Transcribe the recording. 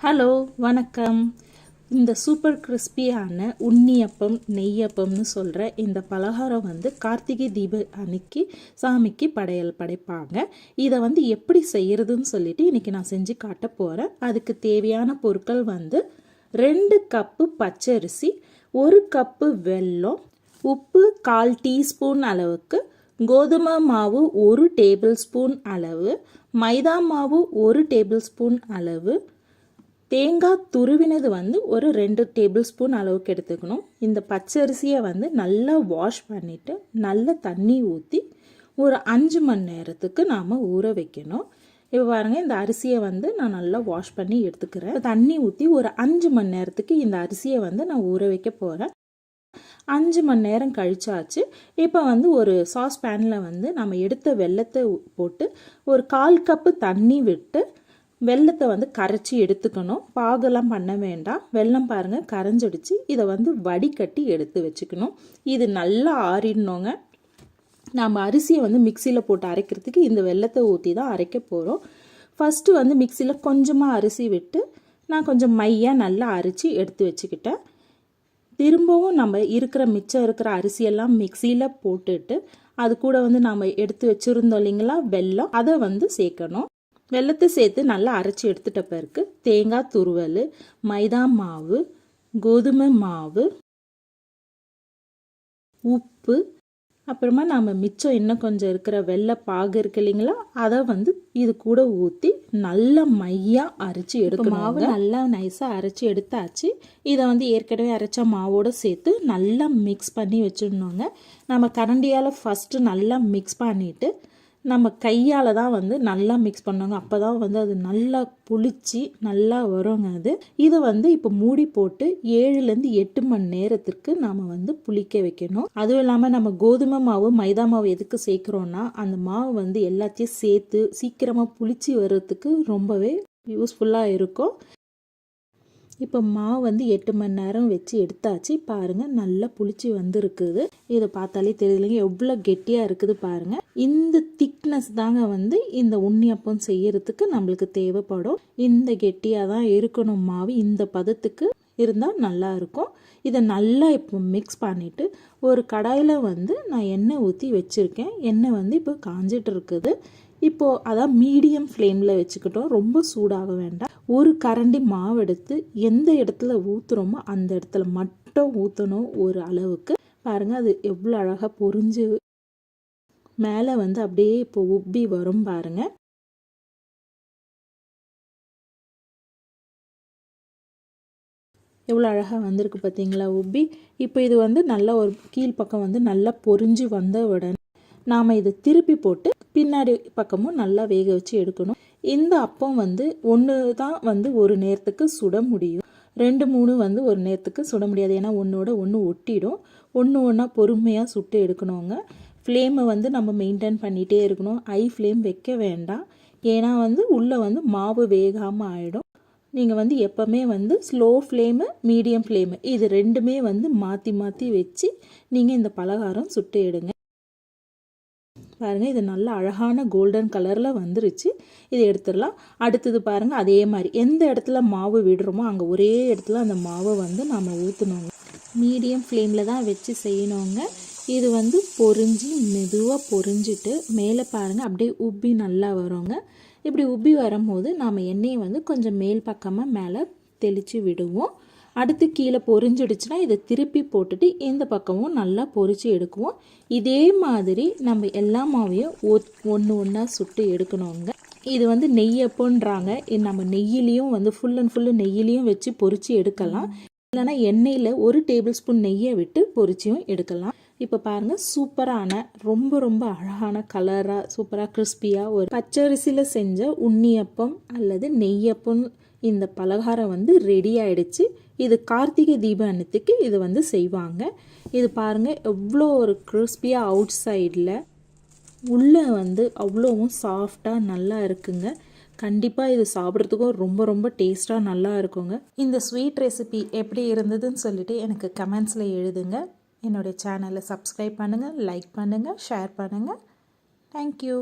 Hello வணக்கம். இந்த super கிறிஸ்பியான உண்ணியப்பம் நெய்யப்பம்னு சொல்கிற இந்த பலகாரம் கார்த்திகை தீப அன்னைக்கு சாமிக்கு படைப்பாங்க. இதை எப்படி செய்கிறதுன்னு சொல்லிட்டு இன்றைக்கி நான் செஞ்சு காட்ட போகிறேன். அதுக்கு தேவையான பொருட்கள் 2 கப்பு பச்சரிசி, 1 கப்பு வெல்லம், உப்பு 1/4 டீஸ்பூன் அளவுக்கு, கோதுமை மாவு 1 டேபிள் ஸ்பூன் அளவு, மைதா மாவு 1 டேபிள் ஸ்பூன் அளவு, தேங்காய் துருவினது ஒரு 2 டேபிள் ஸ்பூன் அளவுக்கு எடுத்துக்கணும். இந்த பச்சரிசியை நல்லா வாஷ் பண்ணிவிட்டு நல்ல தண்ணி ஊற்றி ஒரு 5 மணி நேரத்துக்கு நாம் ஊற வைக்கணும். இப்போ பாருங்கள், இந்த அரிசியை நான் நல்லா வாஷ் பண்ணி எடுத்துக்கிறேன். தண்ணி ஊற்றி ஒரு 5 மணி நேரத்துக்கு இந்த அரிசியை நான் ஊற வைக்க போகிறேன். 5 மணி நேரம் கழிச்சாச்சு. இப்போ ஒரு சாஸ் பேனில் நம்ம எடுத்த வெல்லத்தை போட்டு ஒரு 1/4 கப்பு தண்ணி விட்டு வெல்லத்தை கரைச்சி எடுத்துக்கணும். பாகெல்லாம் பண்ண வேண்டாம். வெல்லம் பாருங்கள் கரைஞ்சிடுச்சு. இதை வடிகட்டி எடுத்து வச்சுக்கணும். இது நல்லா ஆறிடணுங்க. நம்ம அரிசியை மிக்சியில் போட்டு அரைக்கிறதுக்கு இந்த வெல்லத்தை ஊற்றி தான் அரைக்க போகிறோம். ஃபஸ்ட்டு மிக்சியில் கொஞ்சமாக அரிசி விட்டு நான் கொஞ்சம் மையாக நல்லா அரைச்சி எடுத்து வச்சுக்கிட்டேன். திரும்பவும் நம்ம மிச்சம் இருக்கிற அரிசியெல்லாம் மிக்சியில் போட்டுட்டு அது கூட நாம் எடுத்து வச்சுருந்தோம் இல்லைங்களா வெல்லம், அதை சேர்க்கணும். வெல்லத்தை சேர்த்து நல்லா அரைச்சி எடுத்துட்ட பிறகு தேங்காய் துருவல், மைதா மாவு, கோதுமை மாவு, உப்பு, அப்புறமா நாம் மிச்சம் இன்னும் கொஞ்சம் இருக்கிற வெள்ளை பாகு இருக்கு இல்லைங்களா, அதை இது கூட ஊற்றி நல்லா மையாக அரைச்சி எடுக்கணும். மாவு நல்லா நைஸாக அரைச்சி எடுத்தாச்சு. இதை ஏற்கனவே அரைச்ச மாவோடு சேர்த்து நல்லா மிக்ஸ் பண்ணி வச்சிடணுங்க. நம்ம கரண்டியால் ஃபஸ்ட்டு நல்லா மிக்ஸ் பண்ணிவிட்டு நம்ம கையால் தான் நல்லா மிக்ஸ் பண்ணுவாங்க. அப்போ தான் அது நல்லா புளிச்சு நல்லா வருங்க. இதை இப்போ மூடி போட்டு 7லேருந்து 8 மணி நேரத்திற்கு நாம் புளிக்க வைக்கணும். அதுவும் இல்லாமல் நம்ம கோதுமை மாவு மைதா மாவு எதுக்கு சேர்க்குறோன்னா அந்த மாவு எல்லாத்தையும் சேர்த்து சீக்கிரமாக புளிச்சு வர்றதுக்கு ரொம்பவே யூஸ்ஃபுல்லாக இருக்கும். இப்போ மாவு 8 மணி நேரம் வச்சு எடுத்தாச்சு. பாருங்கள் நல்லா புளிச்சு வந்துருக்குது. இதை பார்த்தாலே தெரியலைங்க எவ்வளோ கெட்டியாக இருக்குது பாருங்கள். இந்த திக்னஸ் தாங்க இந்த உண்ணியப்பம் செய்யறதுக்கு நம்மளுக்கு தேவைப்படும். இந்த கெட்டியாக தான் இருக்கணும் மாவு. இந்த பதத்துக்கு இருந்தால் நல்லா இருக்கும். இதை நல்லா இப்போ மிக்ஸ் பண்ணிவிட்டு ஒரு கடாயில் நான் எண்ணெய் ஊற்றி வச்சுருக்கேன். எண்ணெய் இப்போ காஞ்சிட்டு இருக்குது. இப்போது அதான் மீடியம் ஃப்ளேமில் வச்சுக்கிட்டோம். ரொம்ப சூடாக வேண்டாம். ஒரு கரண்டி மாவு எடுத்து எந்த இடத்துல ஊற்றுறோமோ அந்த இடத்துல மட்டும் ஊற்றணும். ஒரு அளவுக்கு பாருங்கள், அது எவ்வளோ அழகாக பொரிஞ்சு மேலே அப்படியே இப்போ உப்பி வரும் பாருங்கள். எவ்வளோ அழகாக வந்திருக்கு பார்த்தீங்களா உப்பி. இப்போ இது நல்லா ஒரு கீழ்ப்பக்கம் நல்லா பொரிஞ்சு வந்த உடனே நாம் இதை திருப்பி போட்டு பின்னாடி பக்கமும் நல்லா வேக வச்சு எடுக்கணும். இந்த அப்பம் ஒன்று தான் ஒரு நேரத்துக்கு சுட முடியும். 2 3 ஒரு நேரத்துக்கு சுட முடியாது. ஏன்னா ஒன்றோட ஒன்று ஒட்டிடும். ஒன்றா பொறுமையாக சுட்டு எடுக்கணுங்க. ஃப்ளேமை நம்ம மெயின்டைன் பண்ணிகிட்டே இருக்கணும். ஹை ஃப்ளேம் வைக்க வேண்டாம். ஏன்னா உள்ளே மாவு வேகாமல் ஆகிடும். நீங்கள் எப்போவுமே ஸ்லோ ஃப்ளேமு மீடியம் ஃப்ளேமு இது ரெண்டுமே மாற்றி மாற்றி வச்சு நீங்கள் இந்த பலகாரம் சுட்டு எடுங்க. பாருங்கள், இது நல்ல அழகான கோல்டன் கலரில் வந்துருச்சு. இதை எடுத்துடலாம். அடுத்தது பாருங்கள், அதே மாதிரி எந்த இடத்துல மாவு விடுறோமோ அங்கே ஒரே இடத்துல அந்த மாவை நம்ம ஊற்றணுங்க. மீடியம் ஃப்ளேமில் தான் வச்சு செய்யணுங்க. இது பொரிஞ்சு மெதுவாக பொரிஞ்சிட்டு மேலே பாருங்கள் அப்படியே உப்பி நல்லா வருங்க. இப்படி உப்பி வரும்போது நாம் எண்ணெயை கொஞ்சம் மேல் பக்கமாக மேலே தெளித்து விடுவோம். அடுத்து கீழே பொரிஞ்சிடுச்சுன்னா இதை திருப்பி போட்டுட்டு இந்த பக்கமும் நல்லா பொரிச்சு எடுக்குவோம். இதே மாதிரி நம்ம எல்லா மாவையும் ஒன்றா சுட்டு எடுக்கணுங்க. இது நெய்யப்போன்றாங்க. நம்ம நெய்யிலையும் ஃபுல் அண்ட் ஃபுல்லு நெய்யிலையும் வச்சு பொரிச்சு எடுக்கலாம். இல்லைனா எண்ணெயில் 1 டேபிள் ஸ்பூன் நெய்யை விட்டு பொரிச்சியும் எடுக்கலாம். இப்போ பாருங்கள், சூப்பரான ரொம்ப ரொம்ப அழகான கலராக சூப்பராக கிறிஸ்பியாக ஒரு பச்சரிசியில் செஞ்ச உண்ணியப்பம் அல்லது நெய்யப்பம் இந்த பலகாரம் ரெடி ஆயிடுச்சு. இது கார்த்திகை தீப அன்னைக்கு இது செய்வாங்க. இது பாருங்கள் எவ்வளோ ஒரு கிறிஸ்பியாக அவுட் சைடில் உள்ளே அவ்வளோவும் சாஃப்டாக நல்லா இருக்குங்க. கண்டிப்பாக இது சாப்பிட்றதுக்கும் ரொம்ப ரொம்ப டேஸ்ட்டாக நல்லா இருக்குங்க. இந்த ஸ்வீட் ரெசிபி எப்படி இருந்ததுன்னு சொல்லிட்டு எனக்கு கமெண்ட்ஸில் எழுதுங்க. என்னுடைய சேனலை சப்ஸ்கிரைப் பண்ணுங்கள், லைக் பண்ணுங்கள், ஷேர் பண்ணுங்கள். தேங்க்யூ.